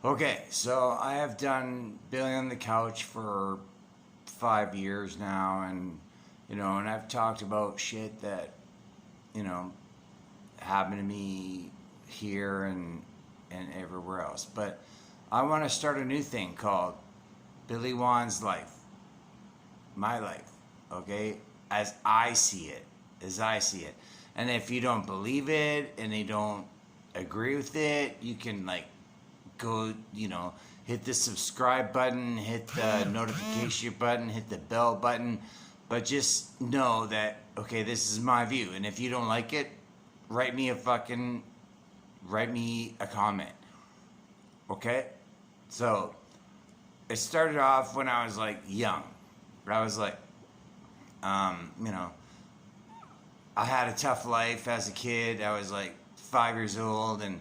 Okay, so I have done Billy on the Couch for 5 years now, and I've talked about shit that, you know, happened to me here and everywhere else. But I want to start a new thing called Billy Wan's Life, my life, okay? As I see it, as I see it. And if you don't believe it and you don't agree with it, you can like go, hit the subscribe button, hit the notification button, hit the bell button. But just know that, okay, this is my view. And if you don't like it, write me a fucking, write me a comment. Okay? So, it started off when I was like young. I was like, um, you know, I had a tough life as a kid. I was like 5 years old, and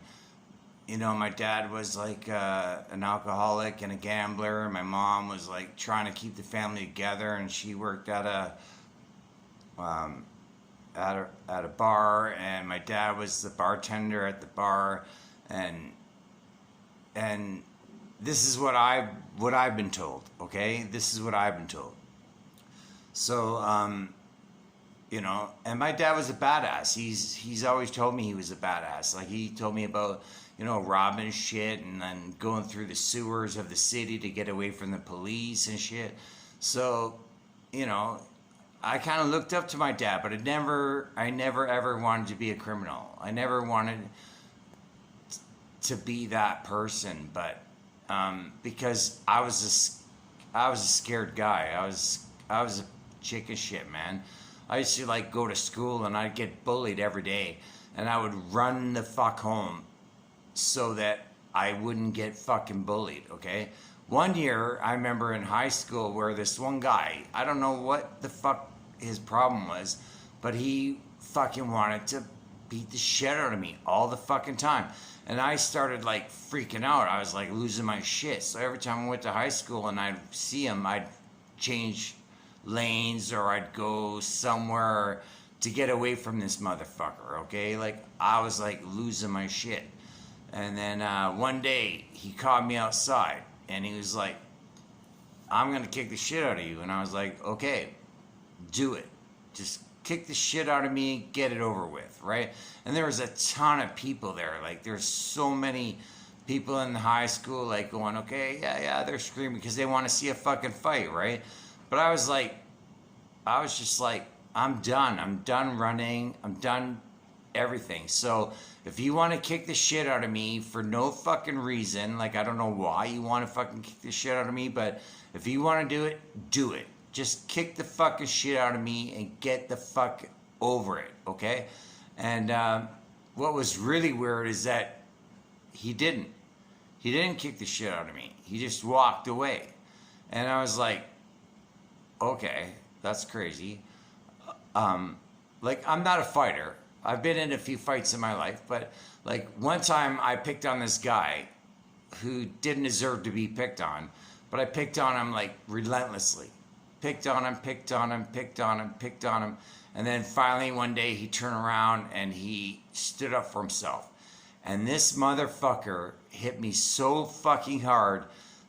my dad was like an alcoholic and a gambler, and my mom was like trying to keep the family together, and she worked um, at a bar, and my dad was the bartender at the bar, and and this is what I've been told. Okay, this is what I've been told. So and my dad was a badass. He's always told me he was a badass. Like he told me about robbing shit and then going through the sewers of the city to get away from the police and shit. So you know I kind of looked up to my dad, but I never ever wanted to be a criminal. I never wanted to be that person, but because I was a scared guy. I was a chicken shit, man. I used to like go to school and I'd get bullied every day, and I would run the fuck home so that I wouldn't get fucking bullied. Okay. One year I remember in high school where this one guy, I don't know what the fuck his problem was, but he fucking wanted to beat the shit out of me all the fucking time. And I started like freaking out. I was like losing my shit. So every time I went to high school and I'd see him, I'd change lanes or I'd go somewhere to get away from this motherfucker, okay? Like I was like losing my shit. And then one day he caught me outside and he was like, I'm gonna kick the shit out of you. And I was like, okay, do it. Just kick the shit out of me, get it over with, right? And there was a ton of people there. Like there's so many people in high school like going, okay, yeah, they're screaming because they want to see a fucking fight, right? But I was just like, I'm done. I'm done running. I'm done everything. So if you want to kick the shit out of me for no fucking reason, like I don't know why you want to fucking kick the shit out of me, but if you want to do it, do it. Just kick the fucking shit out of me and get the fuck over it, okay? And what was really weird is that he didn't. He didn't kick the shit out of me. He just walked away. And I was like, okay, that's crazy. Like, I'm not a fighter. I've been in a few fights in my life, but like one time I picked on this guy who didn't deserve to be picked on, but I picked on him like relentlessly. Picked on him, picked on him, picked on him, picked on him. And then finally one day he turned around and he stood up for himself. And this motherfucker hit me so fucking hard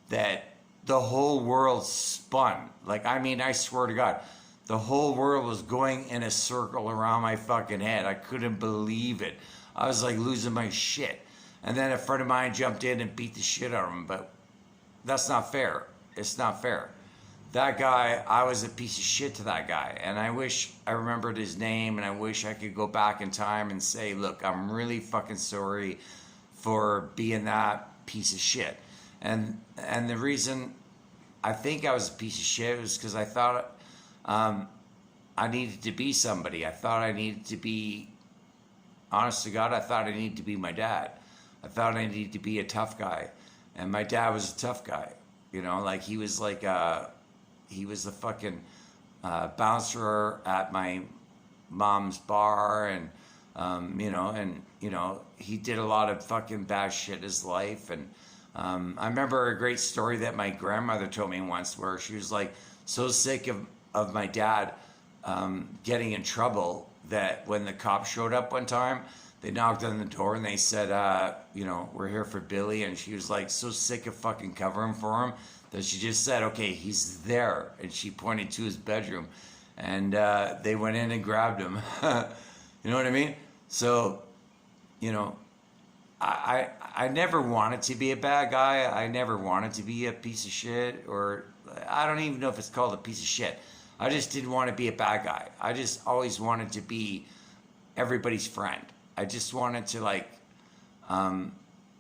that the whole world spun. Like, I mean, I swear to God, the whole world was going in a circle around my fucking head. I couldn't believe it. I was like losing my shit. And then a friend of mine jumped in and beat the shit out of him. But that's not fair. It's not fair. That guy, I was a piece of shit to that guy. And I wish I remembered his name, and I wish I could go back in time and say, look, I'm really fucking sorry for being that piece of shit. And the reason I think I was a piece of shit was because I thought I needed to be somebody. I thought I needed to be, honest to God, I thought I needed to be my dad. I thought I needed to be a tough guy. And my dad was a tough guy. Like he was like, he was the fucking bouncer at my mom's bar, and he did a lot of fucking bad shit in his life. And I remember a great story that my grandmother told me once, where she was like so sick of my dad getting in trouble that when the cops showed up one time, they knocked on the door and they said, you know, we're here for Billy. And she was like so sick of fucking covering for him that she just said, okay, he's there. And she pointed to his bedroom. And they went in and grabbed him. You know what I mean? So, you know, I never wanted to be a bad guy. I never wanted to be a piece of shit, or I don't even know if it's called a piece of shit. I just didn't want to be a bad guy. I just always wanted to be everybody's friend. I just wanted to like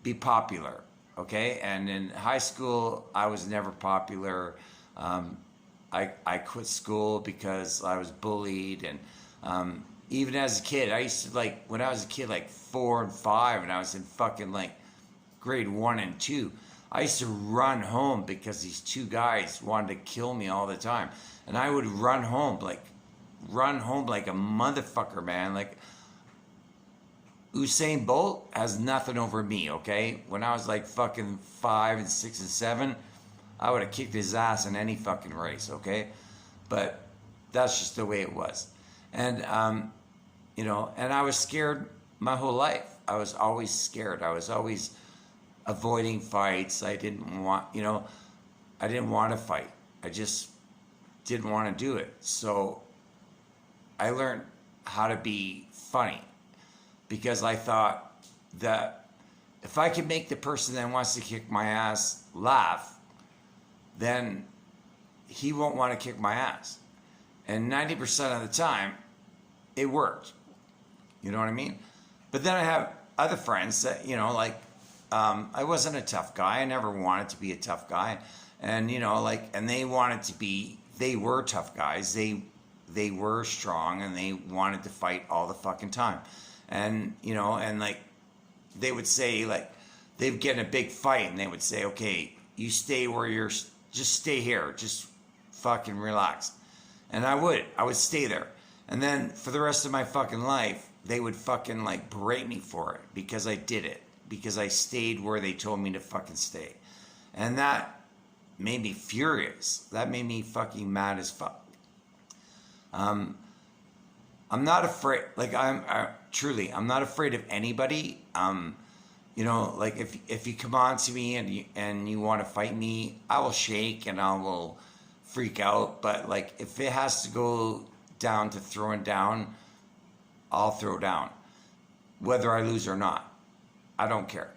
be popular, okay? And in high school, I was never popular. I quit school because I was bullied, and even as a kid, I used to like, when I was a kid, like 4 and 5, and I was in fucking like grade 1 and 2, I used to run home because these two guys wanted to kill me all the time. And I would run home like a motherfucker, man. Like Usain Bolt has nothing over me, okay? When I was like fucking 5 and 6 and 7, I would have kicked his ass in any fucking race, okay? But that's just the way it was. And, you know, and I was scared my whole life. I was always scared. I was always avoiding fights. I didn't want, you know, I didn't want to fight. I just didn't want to do it. So I learned how to be funny because I thought that if I could make the person that wants to kick my ass laugh, then he won't want to kick my ass. And 90% of the time, it worked. You know what I mean? But then I have other friends that, you know, like, I wasn't a tough guy. I never wanted to be a tough guy. And, you know, like, and they wanted to be, they were tough guys. They were strong and they wanted to fight all the fucking time. And, you know, and like, they would say, like, they'd get in a big fight and they would say, okay, you stay where you're, just stay here. Just fucking relax. And I would stay there. And then for the rest of my fucking life, they would fucking like berate me for it because I did it. Because I stayed where they told me to fucking stay. And that made me furious. That made me fucking mad as fuck. I'm not afraid, like I'm not afraid of anybody. You know, like if you come on to me and you want to fight me, I will shake and I will freak out. But like if it has to go down to throwing down, I'll throw down, whether I lose or not. I don't care.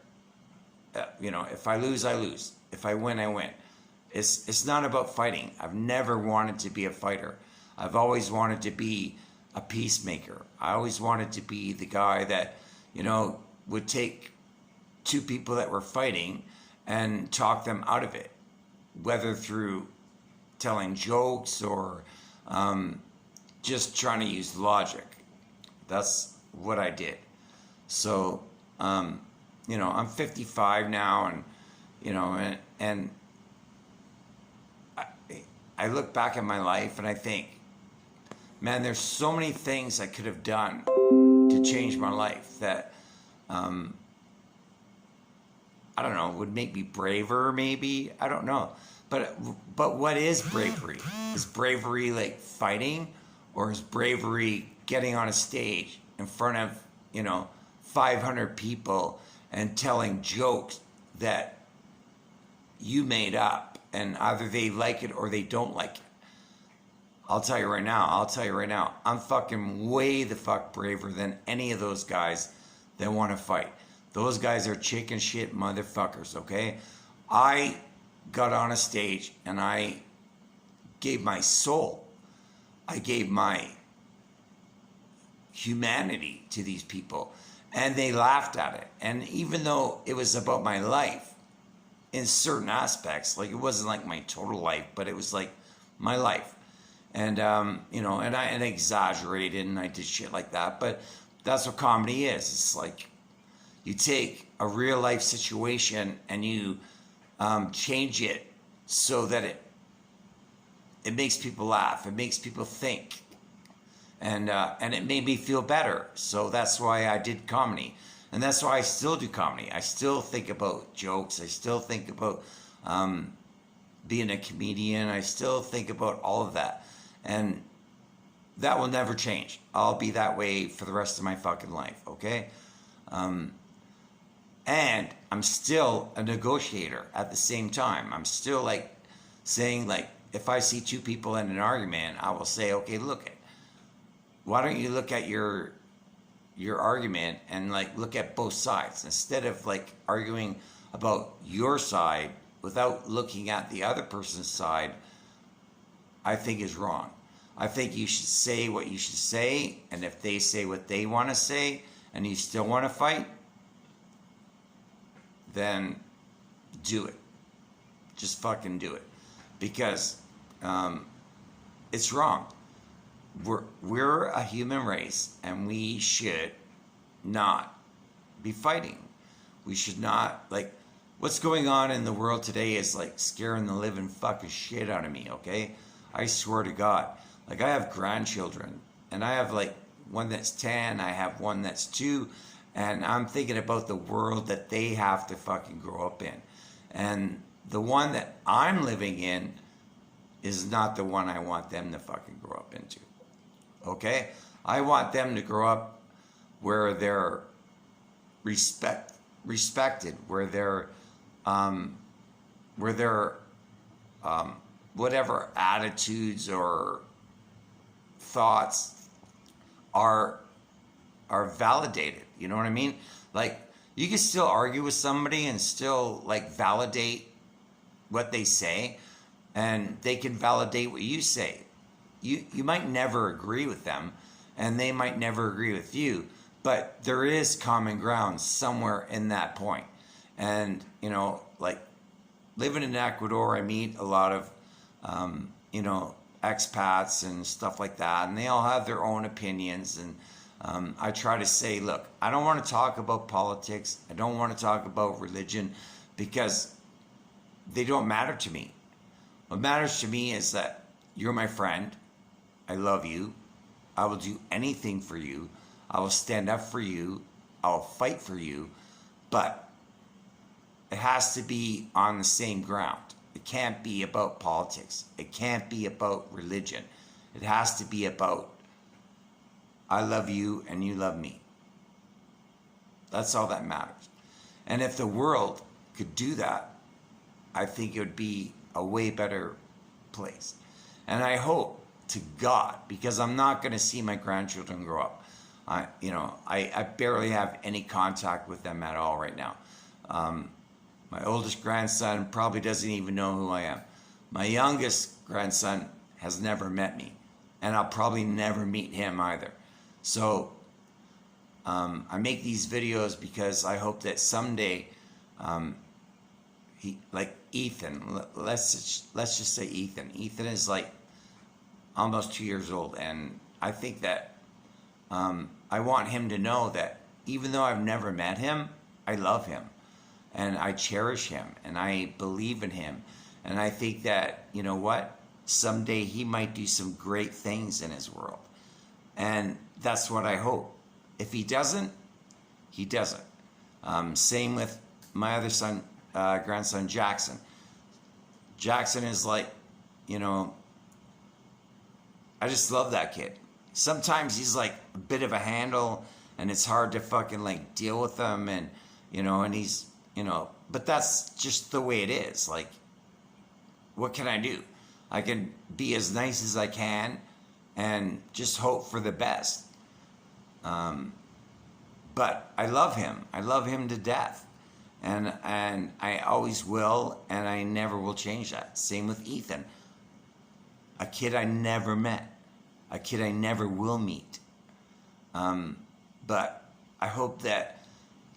You know, if I lose, I lose. If I win, I win. It's not about fighting. I've never wanted to be a fighter. I've always wanted to be a peacemaker. I always wanted to be the guy that, you know, would take two people that were fighting and talk them out of it, whether through telling jokes or just trying to use logic. That's what I did. So, you know, I'm 55 now, and, you know, and I look back at my life and I think, man, there's so many things I could have done to change my life that, I don't know, would make me braver maybe. I don't know. But what is bravery? Is bravery like fighting, or is bravery getting on a stage in front of, you know, 500 people and telling jokes that you made up, and either they like it or they don't like it? I'll tell you right now, I'm fucking way the fuck braver than any of those guys that want to fight. Those guys are chicken shit motherfuckers, okay? I got on a stage and I gave my soul. I gave my humanity to these people. And they laughed at it. And even though it was about my life, in certain aspects, like it wasn't like my total life, but it was like my life. And, you know, and I exaggerated and I did shit like that. But that's what comedy is. It's like you take a real life situation and you change it so that it makes people laugh. It makes people think. And it made me feel better. So that's why I did comedy. And that's why I still do comedy. I still think about jokes. I still think about being a comedian. I still think about all of that. And that will never change. I'll be that way for the rest of my fucking life, okay? And I'm still a negotiator at the same time. I'm still like saying, like, if I see two people in an argument, I will say, okay, look, why don't you look at your argument and like look at both sides instead of like arguing about your side without looking at the other person's side. I think is wrong. I think you should say what you should say, and if they say what they want to say and you still want to fight, then do it. Just fucking do it. Because it's wrong. We're a human race, and we should not be fighting. We should not, like, what's going on in the world today is like scaring the living fucking shit out of me, okay? I swear to God. Like, I have grandchildren, and I have like one that's 10, I have one that's 2, and I'm thinking about the world that they have to fucking grow up in. And the one that I'm living in is not the one I want them to fucking grow up into. Okay? I want them to grow up where they're respected, where they're whatever attitudes or thoughts are validated. You know what I mean? Like, you can still argue with somebody and still like validate what they say, and they can validate what you say. You might never agree with them, and they might never agree with you, but there is common ground somewhere in that point. And, you know, like, living in Ecuador, I meet a lot of, you know, expats and stuff like that, and they all have their own opinions. And I try to say, look, I don't want to talk about politics. I don't want to talk about religion, because they don't matter to me. What matters to me is that you're my friend. I love you. I will do anything for you. I will stand up for you. I will fight for you. But it has to be on the same ground. It can't be about politics. It can't be about religion. It has to be about, I love you and you love me. That's all that matters. And if the world could do that, I think it would be a way better place. And I hope to God, because I'm not going to see my grandchildren grow up. I barely have any contact with them at all right now. My oldest grandson probably doesn't even know who I am. My youngest grandson has never met me, and I'll probably never meet him either. So I make these videos because I hope that someday, he, like Ethan, let's just say Ethan. Ethan is like almost 2 years old, and I think that I want him to know that even though I've never met him, I love him, and I cherish him, and I believe in him, and I think that, you know what, someday he might do some great things in his world, and that's what I hope. If he doesn't, he doesn't. Same with my other son, grandson Jackson. Jackson is like, you know, I just love that kid. Sometimes he's like a bit of a handle, and it's hard to fucking like deal with him, and you know, and he's, you know, but that's just the way it is. Like, what can I do? I can be as nice as I can and just hope for the best. But I love him. I love him to death. And I always will, and I never will change that. Same with Ethan. A kid I never met. A kid I never will meet. But I hope that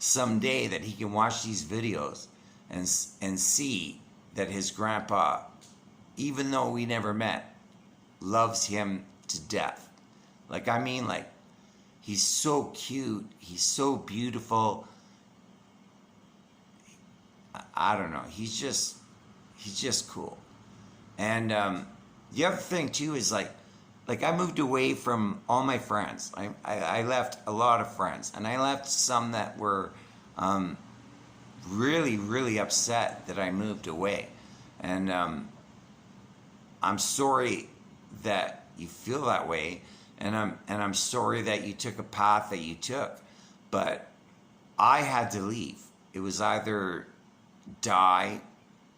someday that he can watch these videos and see that his grandpa, even though we never met, loves him to death. Like, I mean, like, he's so cute. He's so beautiful. I don't know. He's just cool. And the other thing too is like I moved away from all my friends. I left a lot of friends, and I left some that were really, really upset that I moved away. And I'm sorry that you feel that way, and I'm sorry that you took a path that you took. But I had to leave. It was either die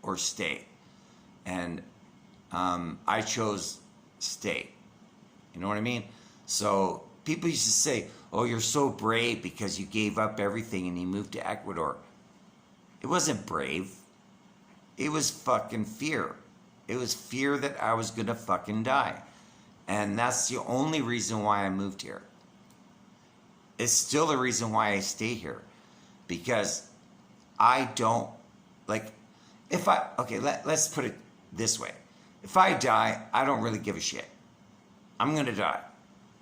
or stay. And I chose stay. You know what I mean? So people used to say, oh, you're so brave because you gave up everything and you moved to Ecuador. It wasn't brave. It was fucking fear. It was fear that I was gonna fucking die. And that's the only reason why I moved here. It's still the reason why I stay here. Because I don't, like, if I, okay, let's put it this way. If I die, I don't really give a shit. I'm gonna die.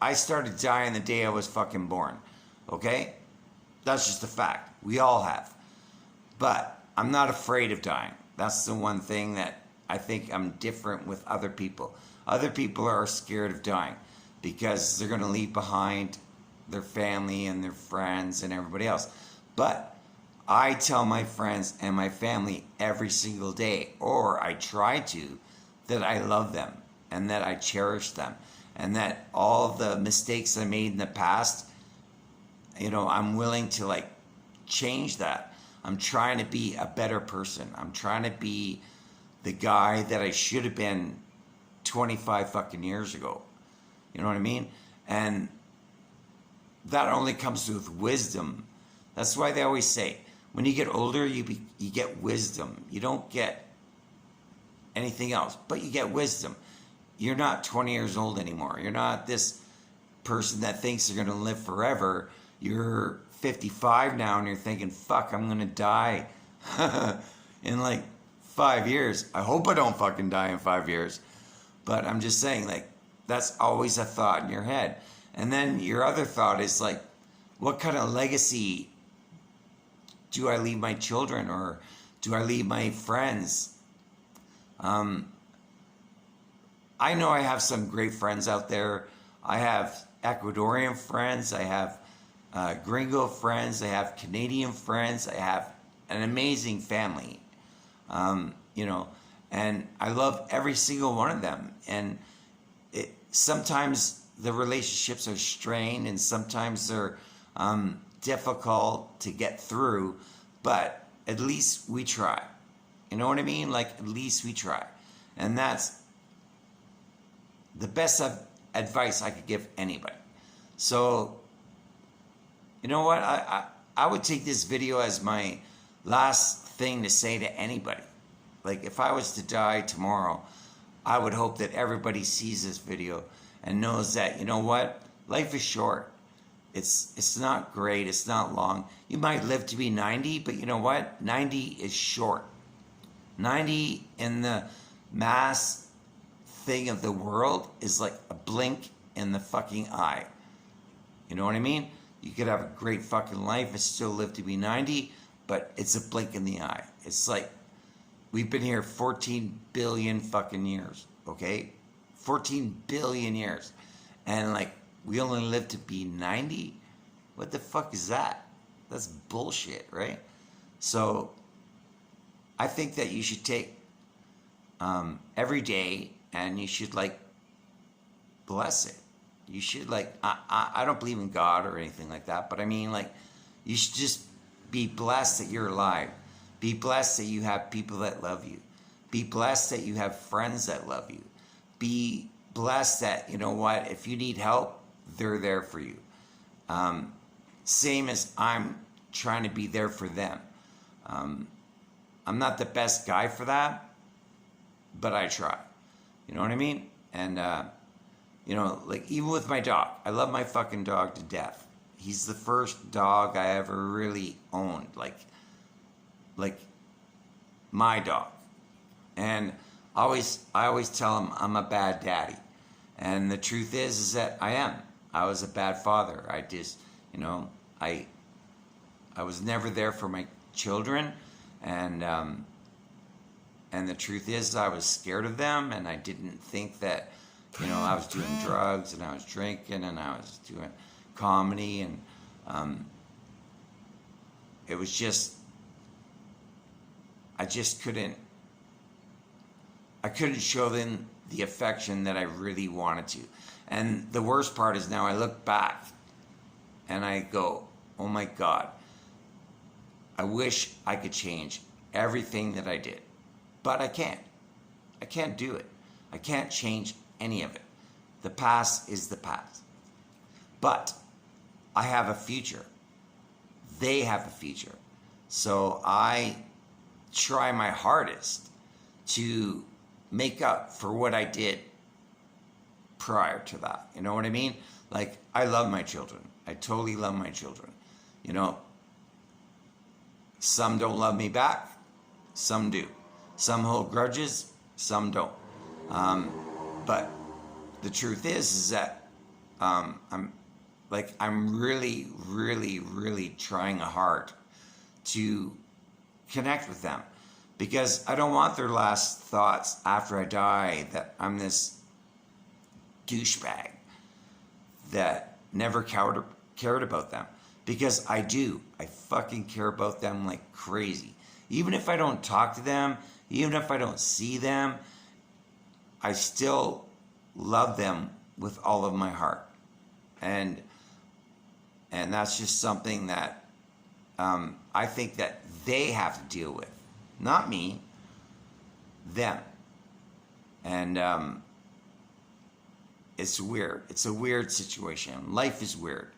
I started dying the day I was fucking born. Okay? That's just a fact. We all have. But I'm not afraid of dying. That's the one thing that I think I'm different with other people. Other people are scared of dying because they're gonna leave behind their family and their friends and everybody else. But I tell my friends and my family every single day, or I try to, that I love them and that I cherish them and that all the mistakes I made in the past, you know, I'm willing to like change that. I'm trying to be a better person. I'm trying to be the guy that I should have been 25 fucking years ago. You know what I mean? And that only comes with wisdom. That's why they always say, when you get older, you get wisdom. You don't get anything else, but you get wisdom. You're not 20 years old anymore. You're not this person that thinks you're going to live forever. You're 55 now and you're thinking, fuck, I'm going to die in like 5 years. I hope I don't fucking die in 5 years. But I'm just saying, like, that's always a thought in your head. And then your other thought is like, what kind of legacy do I leave my children, or do I leave my friends? I know I have some great friends out there. I have Ecuadorian friends. I have gringo friends. I have Canadian friends. I have an amazing family, you know, and I love every single one of them. And sometimes the relationships are strained and sometimes they're difficult to get through, but at least we try. You know what I mean? Like, at least we try. And that's the best advice I could give anybody. So, you know what? I would take this video as my last thing to say to anybody. Like, if I was to die tomorrow, I would hope that everybody sees this video and knows that, you know what? Life is short. It's not great. It's not long. You might live to be 90, but you know what? 90 is short. 90 in the mass thing of the world is like a blink in the fucking eye. You know what I mean? You could have a great fucking life and still live to be 90, but it's a blink in the eye. It's like, we've been here 14 billion fucking years, okay? 14 billion years. And like, we only live to be 90? What the fuck is that? That's bullshit, right? So, I think that you should take every day and you should like bless it. You should like, I don't believe in God or anything like that, but I mean like, you should just be blessed that you're alive. Be blessed that you have people that love you. Be blessed that you have friends that love you. Be blessed that, you know what, if you need help, they're there for you. Same as I'm trying to be there for them. I'm not the best guy for that, but I try. You know what I mean? And, you know, like even with my dog, I love my fucking dog to death. He's the first dog I ever really owned, like my dog. And I always tell him I'm a bad daddy. And the truth is that I am. I was a bad father. I just, you know, I was never there for my children, and the truth is I was scared of them, and I didn't think that, you know, I was doing drugs and I was drinking and I was doing comedy, and it was just, I couldn't show them the affection that I really wanted to. And the worst part is now I look back and I go, oh my God, I wish I could change everything that I did, but I can't. I can't do it. I can't change any of it. The past is the past. But I have a future. They have a future. So I try my hardest to make up for what I did prior to that. You know what I mean? Like, I love my children. I totally love my children. You know, some don't love me back. Some do. Some hold grudges. Some don't. But the truth is that I'm really, really, really trying hard to connect with them, because I don't want their last thoughts after I die that I'm this douchebag that never cared about them. Because I do. I fucking care about them like crazy. Even if I don't talk to them, even if I don't see them, I still love them with all of my heart. And that's just something that I think that they have to deal with. Not me, them. And it's weird. It's a weird situation. Life is weird.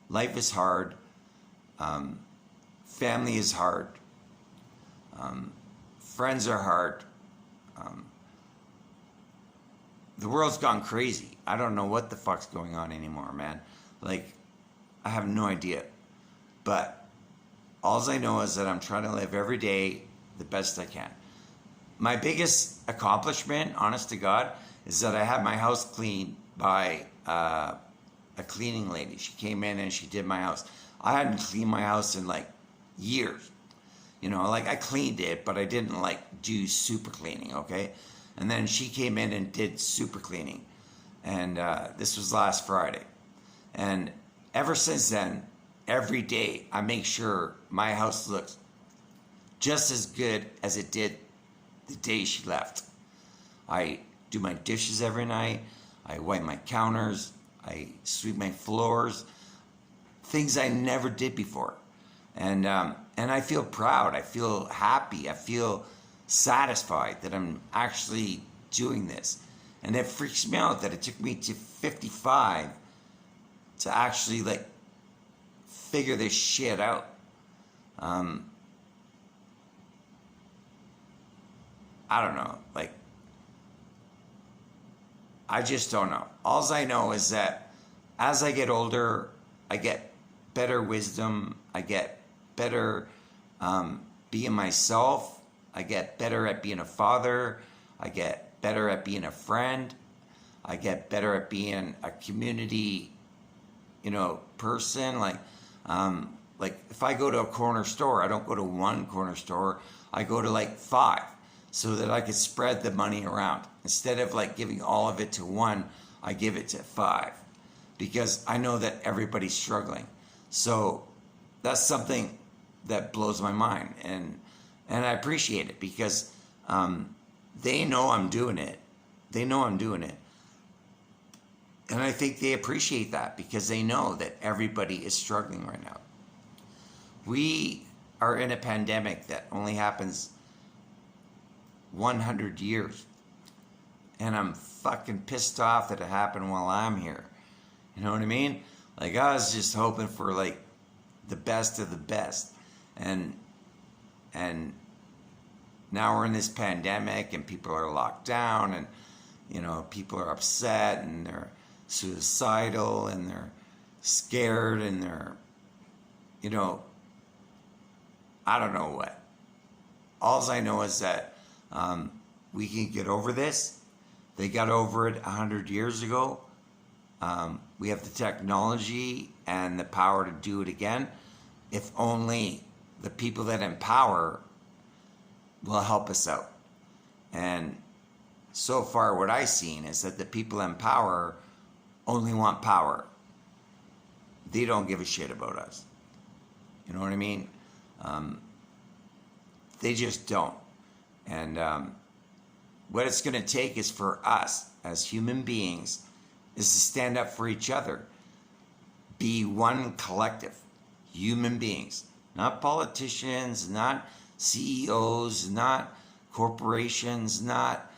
Life is hard. Family is hard. Friends are hard. The world's gone crazy. I don't know what the fuck's going on anymore, man. Like, I have no idea. But all I know is that I'm trying to live every day the best I can. My biggest accomplishment, honest to God, is that I had my house cleaned by a cleaning lady. She came in and she did my house. I hadn't cleaned my house in like years. You know, like I cleaned it, but I didn't like do super cleaning, okay? And then she came in and did super cleaning. And this was last Friday. And ever since then, every day I make sure my house looks just as good as it did the day she left. I do my dishes every night. I wipe my counters. I sweep my floors. Things I never did before. And I feel proud. I feel happy. I feel satisfied that I'm actually doing this. And it freaks me out that it took me to 55 to actually like figure this shit out. I don't know. Like, I just don't know. All I know is that as I get older, I get better wisdom. I get better being myself. I get better at being a father. I get better at being a friend. I get better at being a community, person. Like if I go to a corner store, I don't go to one corner store. I go to like 5 so that I could spread the money around. Instead of like giving all of it to one, I give it to 5 because I know that everybody's struggling. So that's something that blows my mind. And I appreciate it because they know I'm doing it. They know I'm doing it. And I think they appreciate that because they know that everybody is struggling right now. We are in a pandemic that only happens 100 years. And I'm fucking pissed off that it happened while I'm here. You know what I mean? Like, I was just hoping for like the best of the best. And now we're in this pandemic and people are locked down and, people are upset and they're suicidal and they're scared and they're, I don't know what. All I know is that we can get over this. They got over it 100 years ago. We have the technology and the power to do it again. If only the people that empower will help us out. And so far what I've seen is that the people in power only want power. They don't give a shit about us. You know what I mean? They just don't. And what it's going to take is for us as human beings is to stand up for each other. Be one collective. Human beings. not politicians, not CEOs, not corporations, not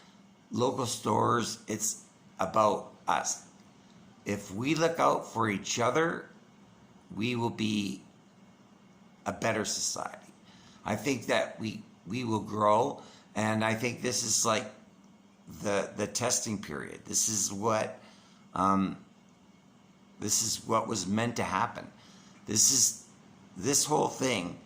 local stores. It's about us. If we look out for each other, we will be a better society. I think that we will grow, and I think this is like the testing period. This is what was meant to happen. This whole thing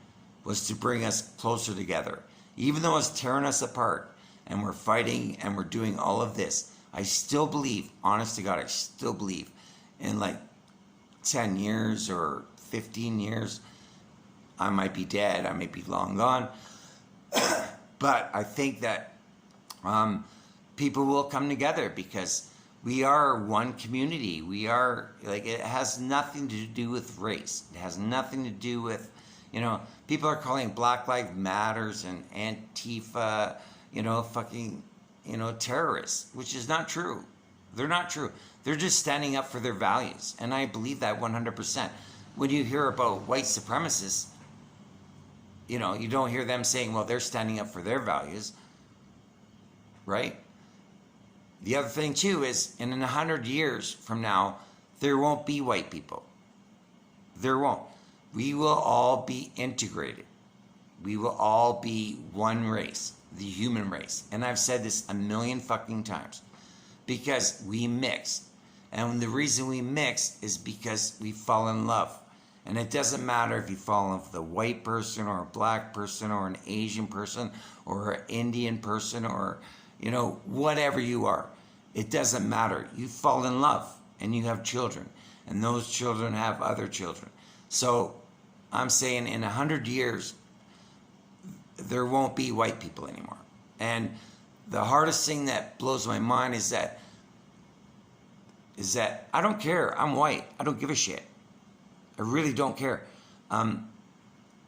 was to bring us closer together. Even though it's tearing us apart and we're fighting and we're doing all of this, I still believe, honest to God, I still believe in like 10 years or 15 years, I might be dead, I might be long gone, but I think that people will come together because we are one community. We are, like, it has nothing to do with race. It has nothing to do with, people are calling Black Lives Matters and Antifa, fucking, terrorists, which is not true. They're not true. They're just standing up for their values. And I believe that 100%. When you hear about white supremacists, you don't hear them saying, well, they're standing up for their values, right? The other thing, too, is in 100 years from now, there won't be white people. There won't. We will all be integrated. We will all be one race, the human race. And I've said this a million fucking times. Because we mix. And the reason we mix is because we fall in love. And it doesn't matter if you fall in love with a white person or a black person or an Asian person or an Indian person or, whatever you are. It doesn't matter. You fall in love and you have children. And those children have other children. So I'm saying in 100 years, there won't be white people anymore. And the hardest thing that blows my mind is that I don't care. I'm white. I don't give a shit. I really don't care. I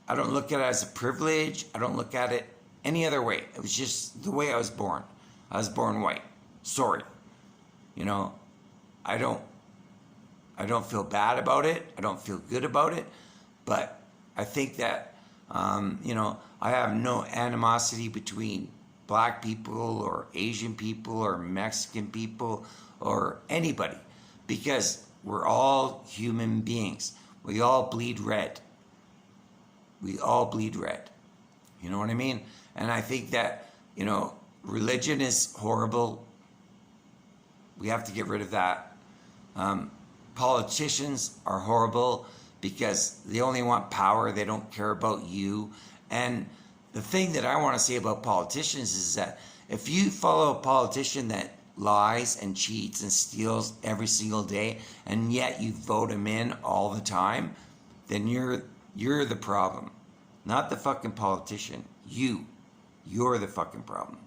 don't look at it as a privilege. I don't look at it any other way. It was just the way I was born. I was born white. Sorry. I don't feel bad about it. I don't feel good about it. But I think that, I have no animosity between black people or Asian people or Mexican people or anybody, because we're all human beings. We all bleed red. We all bleed red. You know what I mean? And I think that, religion is horrible. We have to get rid of that. Politicians are horrible because they only want power. They don't care about you. And the thing that I want to say about politicians is that if you follow a politician that lies and cheats and steals every single day, and yet you vote him in all the time, then you're the problem. Not the fucking politician. You're the fucking problem.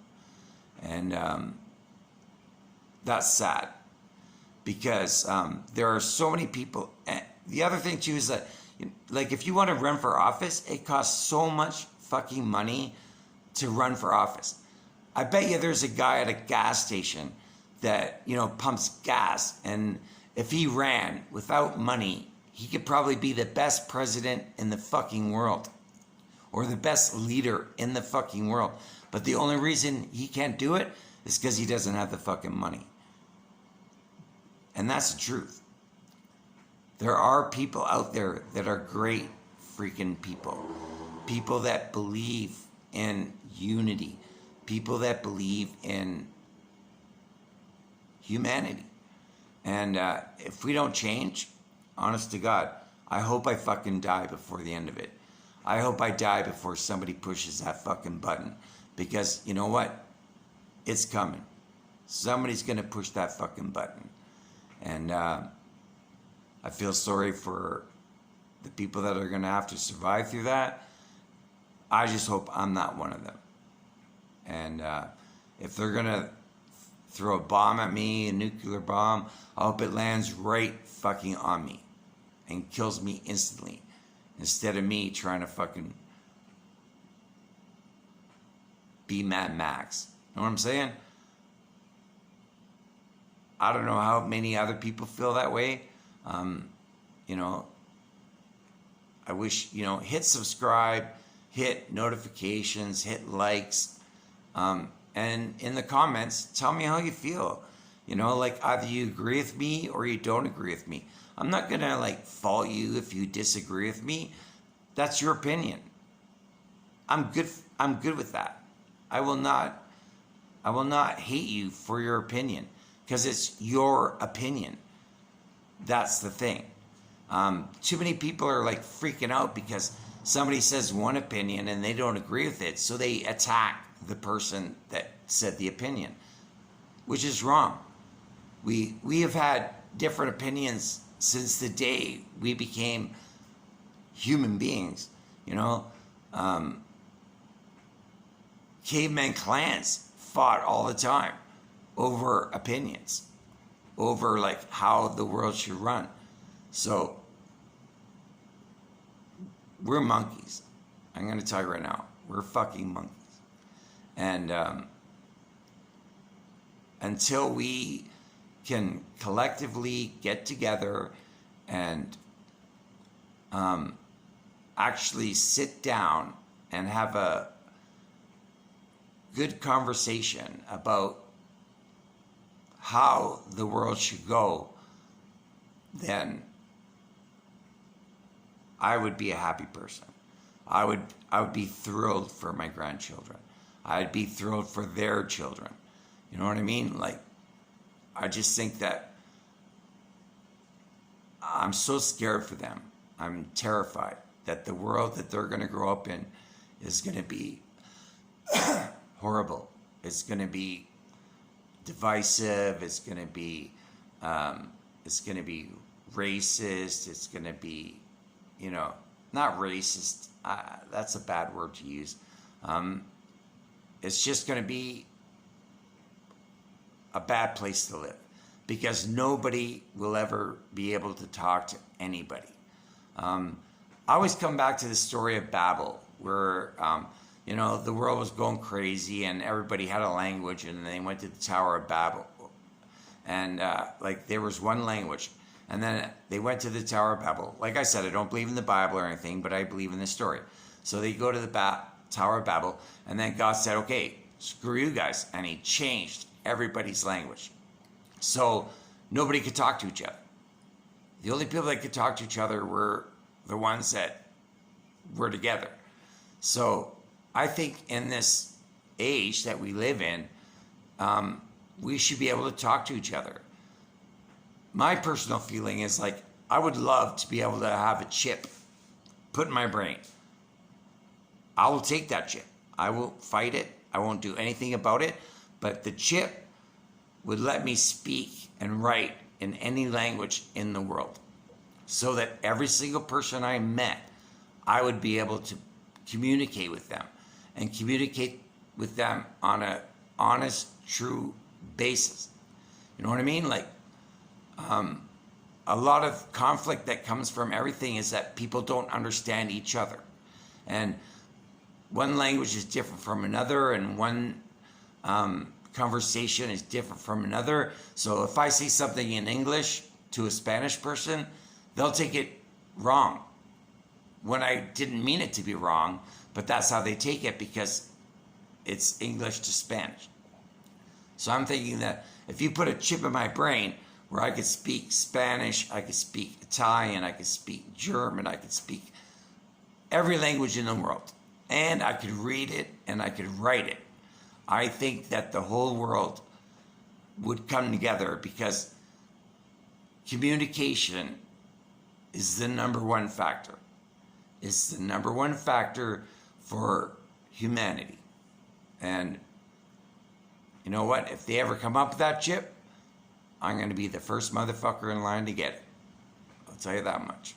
And that's sad. Because there are so many people. And the other thing too is that, like, if you want to run for office, it costs so much fucking money to run for office. I bet you there's a guy at a gas station that, pumps gas, and if he ran without money, he could probably be the best president in the fucking world, or the best leader in the fucking world. But the only reason he can't do it is because he doesn't have the fucking money. And that's the truth. There are people out there that are great freaking people. People that believe in unity. People that believe in humanity. And if we don't change, honest to God, I hope I fucking die before the end of it. I hope I die before somebody pushes that fucking button. Because you know what? It's coming. Somebody's going to push that fucking button. And I feel sorry for the people that are going to have to survive through that. I just hope I'm not one of them. And if they're going to throw a bomb at me, a nuclear bomb, I hope it lands right fucking on me and kills me instantly, instead of me trying to fucking be Mad Max. You know what I'm saying? I don't know how many other people feel that way. I wish, hit subscribe, hit notifications, hit likes, and in the comments, tell me how you feel. Like either you agree with me or you don't agree with me. I'm not gonna like fault you if you disagree with me. That's your opinion. I'm good with that. I will not hate you for your opinion because it's your opinion. That's the thing. Too many people are like freaking out because somebody says one opinion and they don't agree with it, so they attack the person that said the opinion, which is wrong. We have had different opinions since the day we became human beings. Caveman clans fought all the time over opinions, over like how the world should run. So we're monkeys. I'm going to tell you right now, we're fucking monkeys. And until we can collectively get together and actually sit down and have a good conversation about how the world should go, then I would be a happy person. I would be thrilled for my grandchildren. I'd be thrilled for their children. You know what I mean? Like, I just think that I'm so scared for them. I'm terrified that the world that they're going to grow up in is going to be horrible. It's going to be divisive. It's going to be racist. It's going to be, not racist. That's a bad word to use. It's just going to be a bad place to live because nobody will ever be able to talk to anybody. I always come back to the story of Babel, where the world was going crazy and everybody had a language, and they went to the Tower of Babel, and there was one language, and then they went to the Tower of Babel. Like I said, I don't believe in the Bible or anything, but I believe in the story. So they go to the Tower of Babel, and then God said, "Okay, screw you guys," and He changed everybody's language, so nobody could talk to each other. The only people that could talk to each other were the ones that were together. So I think in this age that we live in, we should be able to talk to each other. My personal feeling is like, I would love to be able to have a chip put in my brain. I will take that chip. I will fight it. I won't do anything about it. But the chip would let me speak and write in any language in the world, so that every single person I met, I would be able to communicate with them, and communicate with them on a honest, true basis. You know what I mean? Like, a lot of conflict that comes from everything is that people don't understand each other. And one language is different from another, and one conversation is different from another. So if I say something in English to a Spanish person, they'll take it wrong when I didn't mean it to be wrong, but that's how they take it because it's English to Spanish. So I'm thinking that if you put a chip in my brain where I could speak Spanish, I could speak Italian, I could speak German, I could speak every language in the world, and I could read it and I could write it, I think that the whole world would come together, because communication is the number one factor. It's the number one factor for humanity. And you know what? If they ever come up with that chip, I'm going to be the first motherfucker in line to get it. I'll tell you that much.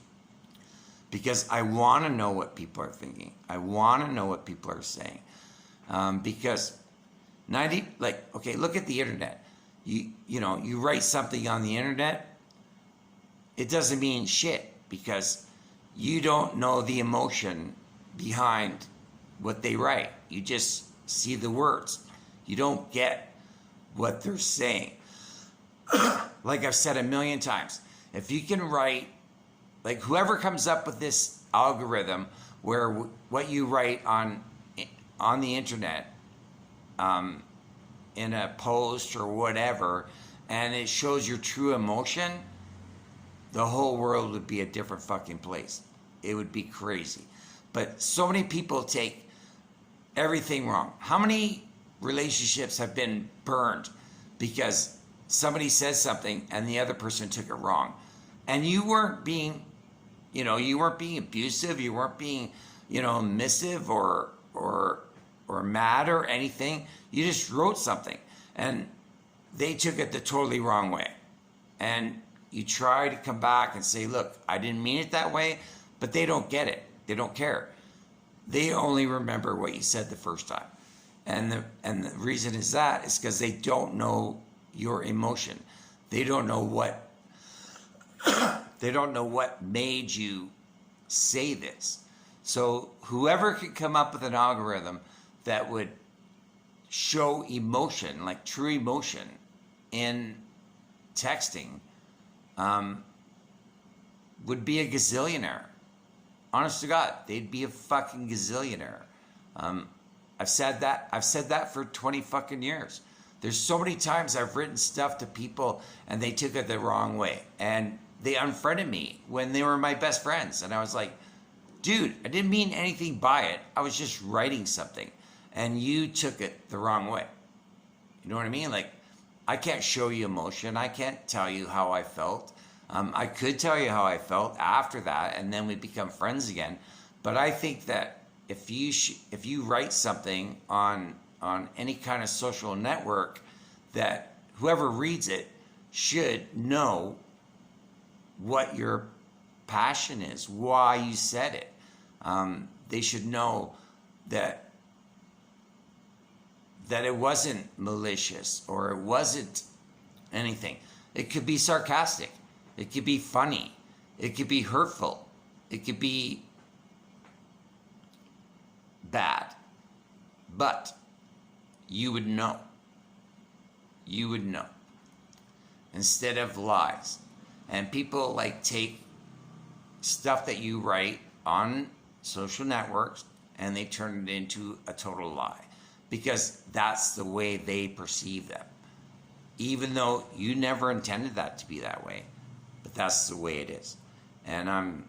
Because I want to know what people are thinking. I want to know what people are saying. Because look at the internet. You write something on the internet, it doesn't mean shit, because you don't know the emotion behind what they write. You just see the words. You don't get what they're saying. Like I've said a million times, if you can write, like whoever comes up with this algorithm where what you write on the internet, in a post or whatever, and it shows your true emotion, the whole world would be a different fucking place. It would be crazy. But so many people take everything wrong. How many relationships have been burned because somebody says something and the other person took it wrong? And you weren't being, you weren't being abusive, you weren't being, missive or mad or anything. You just wrote something and they took it the totally wrong way. And you try to come back and say, look, I didn't mean it that way, but they don't get it. They don't care. They only remember what you said the first time. And the reason is that is because they don't know your emotion. They don't know what made you say this. So whoever could come up with an algorithm that would show emotion, like true emotion in texting, would be a gazillionaire. Honest to God, they'd be a fucking gazillionaire. I've said that for 20 fucking years. There's so many times I've written stuff to people and they took it the wrong way. And they unfriended me when they were my best friends. And I was like, dude, I didn't mean anything by it. I was just writing something. And you took it the wrong way. You know what I mean? Like, I can't show you emotion. I can't tell you how I felt. I could tell you how I felt after that, and then we become friends again. But I think that if you write something on any kind of social network, that whoever reads it should know what your passion is, why you said it. They should know that it wasn't malicious or it wasn't anything. It could be sarcastic. It could be funny. It could be hurtful. It could be bad. But you would know. You would know. Instead of lies. And people like take stuff that you write on social networks and they turn it into a total lie. Because that's the way they perceive them. Even though you never intended that to be that way. But that's the way it is. And I'm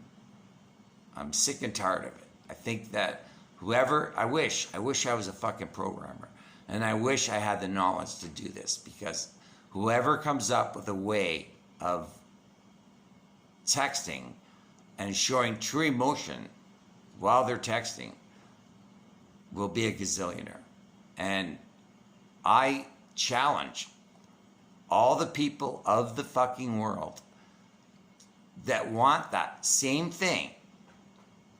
sick and tired of it. I think that I wish I was a fucking programmer. And I wish I had the knowledge to do this. Because whoever comes up with a way of texting and showing true emotion while they're texting will be a gazillionaire. And I challenge all the people of the fucking world that want that same thing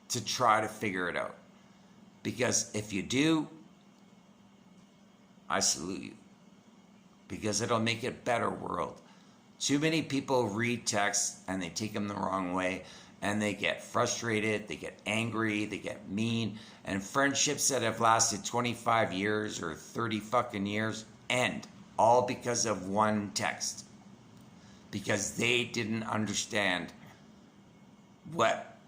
to try to figure it out. Because if you do, I salute you. Because it'll make it a better world. Too many people read texts and they take them the wrong way. And they get frustrated, they get angry, they get mean. And friendships that have lasted 25 years or 30 fucking years end. All because of one text. Because they didn't understand what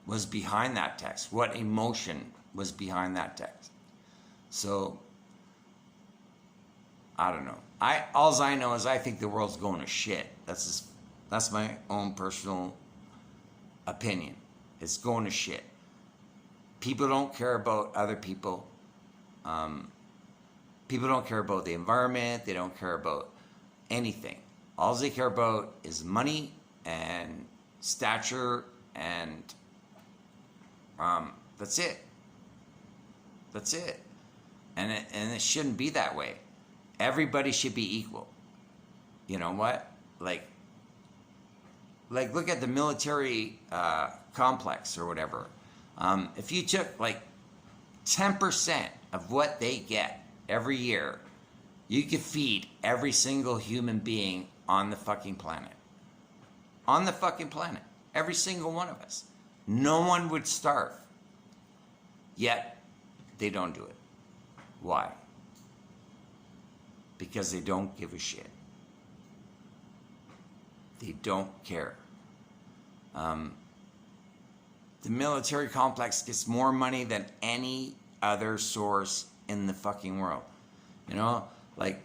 was behind that text. What emotion was behind that text. So, I don't know. All I know is I think the world's going to shit. That's my own personal opinion. It's going to shit. People don't care about other people. People don't care about the environment. They don't care about anything. All they care about is money and stature, and that's it. That's it. And it shouldn't be that way. Everybody should be equal. You know what? Like look at the military complex or whatever. If you took like 10% of what they get every year, you could feed every single human being on the fucking planet. On the fucking planet. Every single one of us. No one would starve. Yet, they don't do it. Why? Because they don't give a shit. They don't care. The military complex gets more money than any other source in the fucking world. You know, like,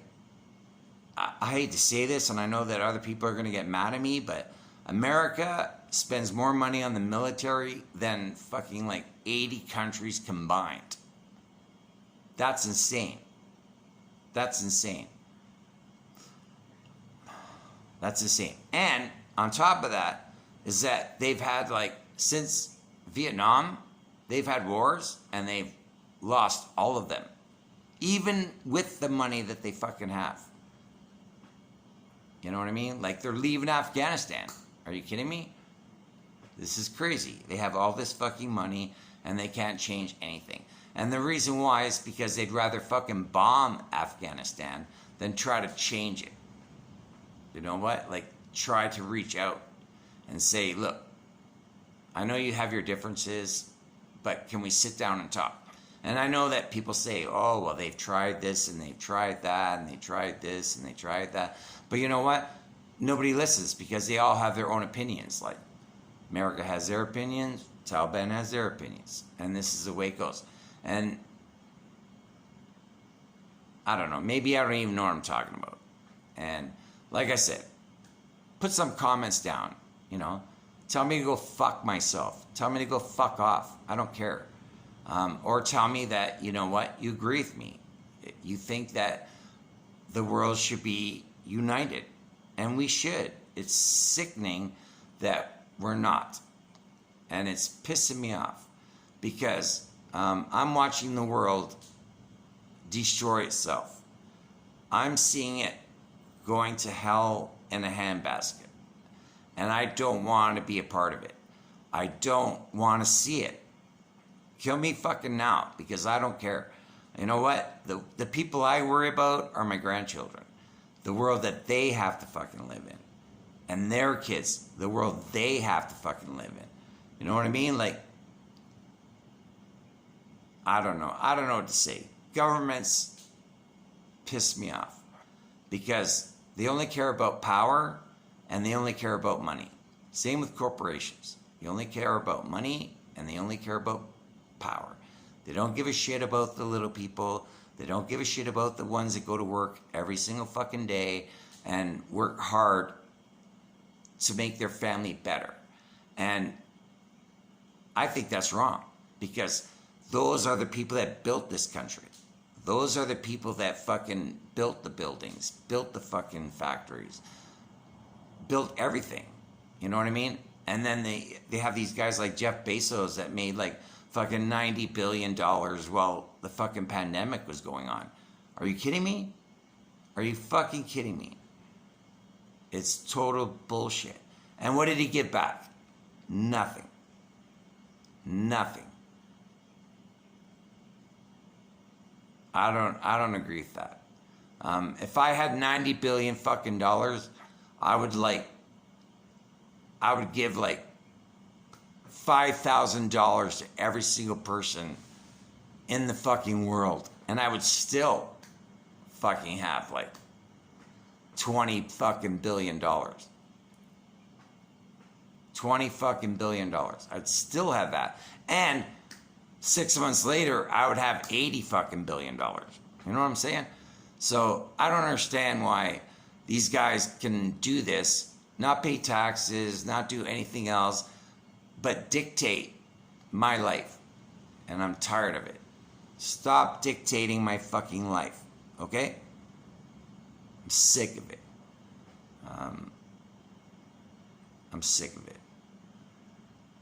I hate to say this, and I know that other people are going to get mad at me, but America spends more money on the military than fucking like 80 countries combined. That's insane. That's insane. That's insane. And on top of that is that they've had, like, since Vietnam, they've had wars and they've lost all of them. Even with the money that they fucking have. You know what I mean? Like, they're leaving Afghanistan. Are you kidding me? This is crazy. They have all this fucking money and they can't change anything. And the reason why is because they'd rather fucking bomb Afghanistan than try to change it. You know what? Like, try to reach out and say, look, I know you have your differences, but can we sit down and talk? And I know that people say, oh, well, they've tried this and they've tried that and they tried this and they tried that. But you know what? Nobody listens because they all have their own opinions. Like, America has their opinions, Taliban has their opinions. And this is the way it goes. And I don't know. Maybe I don't even know what I'm talking about. And like I said, put some comments down, you know. Tell me to go fuck myself. Tell me to go fuck off. I don't care. Or tell me that, you know what, you agree with me. You think that the world should be united. And we should. It's sickening that we're not. And it's pissing me off. Because I'm watching the world destroy itself. I'm seeing it going to hell in a handbasket. And I don't want to be a part of it. I don't want to see it. Kill me fucking now, because I don't care. You know what? The people I worry about are my grandchildren. The world that they have to fucking live in. And their kids, the world they have to fucking live in. You know what I mean? Like, I don't know. I don't know what to say. Governments piss me off. Because they only care about power and they only care about money. Same with corporations. They only care about money and they only care about power. They don't give a shit about the little people. They don't give a shit about the ones that go to work every single fucking day and work hard to make their family better. And I think that's wrong, because those are the people that built this country. Those are the people that fucking built the buildings, built the fucking factories, built everything. You know what I mean? And then they have these guys like Jeff Bezos that made like fucking $90 billion while the fucking pandemic was going on. Are you kidding me? Are you fucking kidding me? It's total bullshit. And what did he get back? Nothing. Nothing. I don't agree with that. If I had 90 billion fucking dollars, I would give like $5,000 to every single person in the fucking world, and I would still fucking have like 20 fucking billion dollars. 20 fucking billion dollars. I'd still have that. And 6 months later, I would have 80 fucking billion dollars. You know what I'm saying? So I don't understand why these guys can do this, not pay taxes, not do anything else, but dictate my life. And I'm tired of it. Stop dictating my fucking life, okay? I'm sick of it. I'm sick of it.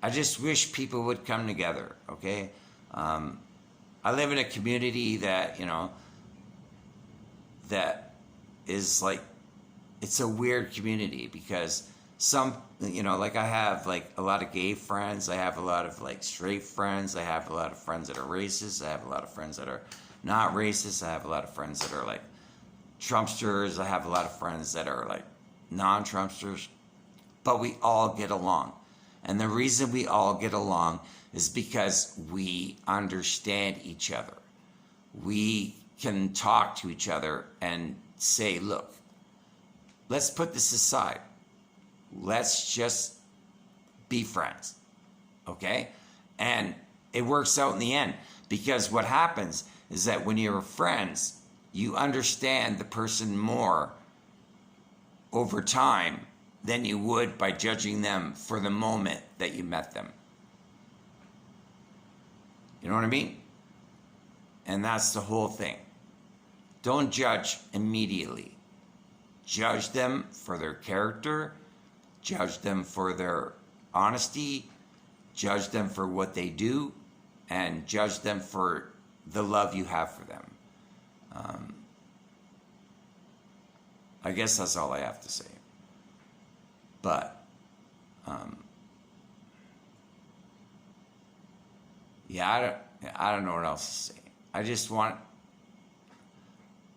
I just wish people would come together, okay? I live in a community that, you know, that is like, it's a weird community because some, you know, like I have like a lot of gay friends. I have a lot of like straight friends. I have a lot of friends that are racist. I have a lot of friends that are not racist. I have a lot of friends that are like Trumpsters. I have a lot of friends that are like non-Trumpsters. But we all get along. And the reason we all get along is because we understand each other. We can talk to each other and say, look, let's put this aside. Let's just be friends, okay? And it works out in the end, because what happens is that when you're friends, you understand the person more over time than you would by judging them for the moment that you met them. You know what I mean? And that's the whole thing. Don't judge immediately. Judge them for their character, judge them for their honesty, judge them for what they do, and judge them for the love you have for them. I guess that's all I have to say. But, yeah, I don't know what else to say.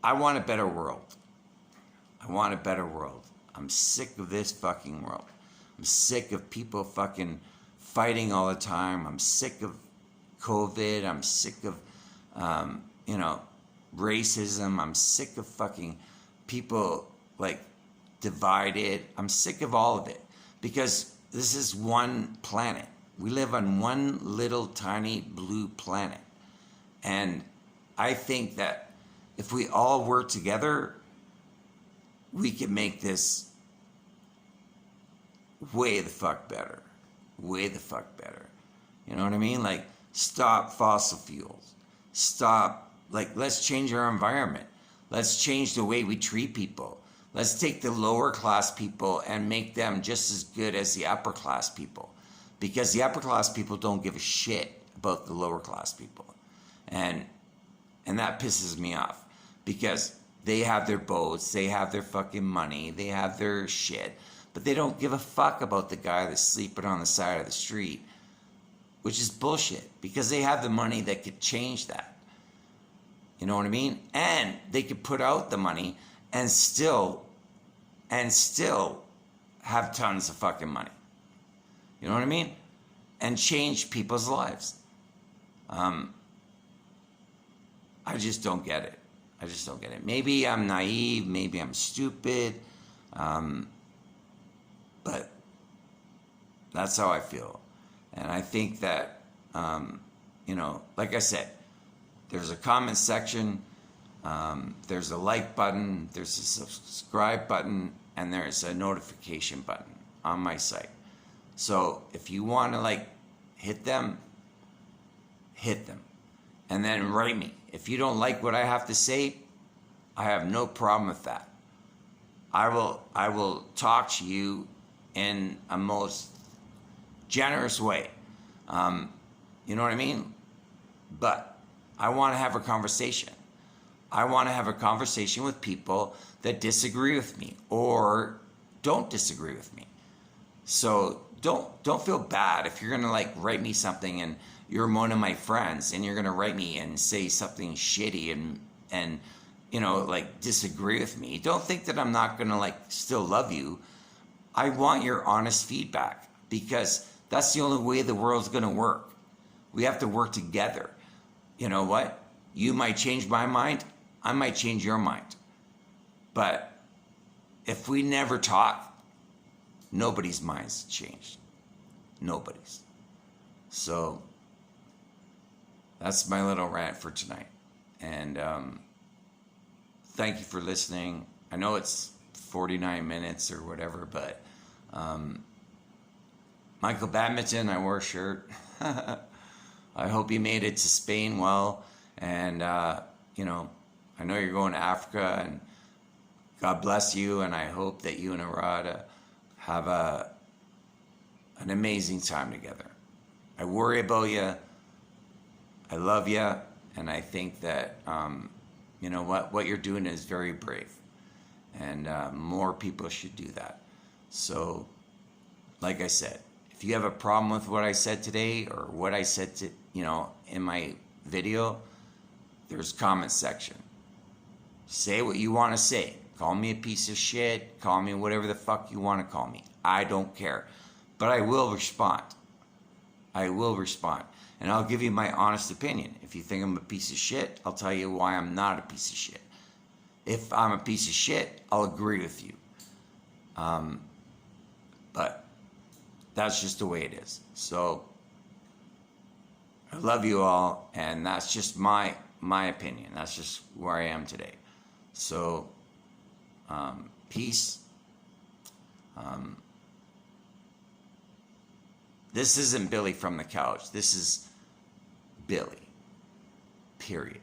I want a better world. I want a better world. I'm sick of this fucking world. I'm sick of people fucking fighting all the time. I'm sick of COVID. I'm sick of, racism. I'm sick of fucking people like divided. I'm sick of all of it, because this is one planet. We live on one little tiny blue planet. And I think that if we all work together, we can make this way the fuck better. Way the fuck better. You know what I mean? Like, stop fossil fuels. Stop, let's change our environment. Let's change the way we treat people. Let's take the lower class people and make them just as good as the upper class people. Because the upper class people don't give a shit about the lower class people. And that pisses me off, because they have their boats, they have their fucking money, they have their shit, but they don't give a fuck about the guy that's sleeping on the side of the street, which is bullshit, because they have the money that could change that. You know what I mean? And they could put out the money and still have tons of fucking money. You know what I mean? And change people's lives. I just don't get it. I just don't get it. Maybe I'm naive, maybe I'm stupid, but that's how I feel. And I think that, like I said, there's a comment section, there's a like button, there's a subscribe button, and there's a notification button on my site. So if you want to hit them. And then write me. If you don't like what I have to say, I have no problem with that. I will talk to you in a most generous way. You know what I mean? But I want to have a conversation. I want to have a conversation with people that disagree with me or don't disagree with me. So don't feel bad if you're gonna write me something and you're one of my friends and you're gonna write me and say something shitty and disagree with me. Don't think that I'm not gonna still love you. I want your honest feedback, because that's the only way the world's gonna work. We have to work together. You know what? You might change my mind, I might change your mind. But if we never talk, nobody's mind's changed. Nobody's. So that's my little rant for tonight. And thank you for listening. I know it's 49 minutes or whatever, but Michael Badminton, I wore a shirt. I hope you made it to Spain well. And, I know you're going to Africa, and God bless you. And I hope that you and Arada have an amazing time together. I worry about you. I love you. And I think that, what you're doing is very brave. And more people should do that. So, like I said, if you have a problem with what I said today or what I said in my video, there's comment section. Say what you want to say. Call me a piece of shit. Call me whatever the fuck you want to call me. I don't care. But I will respond. I will respond. And I'll give you my honest opinion. If you think I'm a piece of shit, I'll tell you why I'm not a piece of shit. If I'm a piece of shit, I'll agree with you. But that's just the way it is. So I love you all, and that's just my opinion. That's just where I am today. So, peace. This isn't Billy from the couch. This is Billy. Period.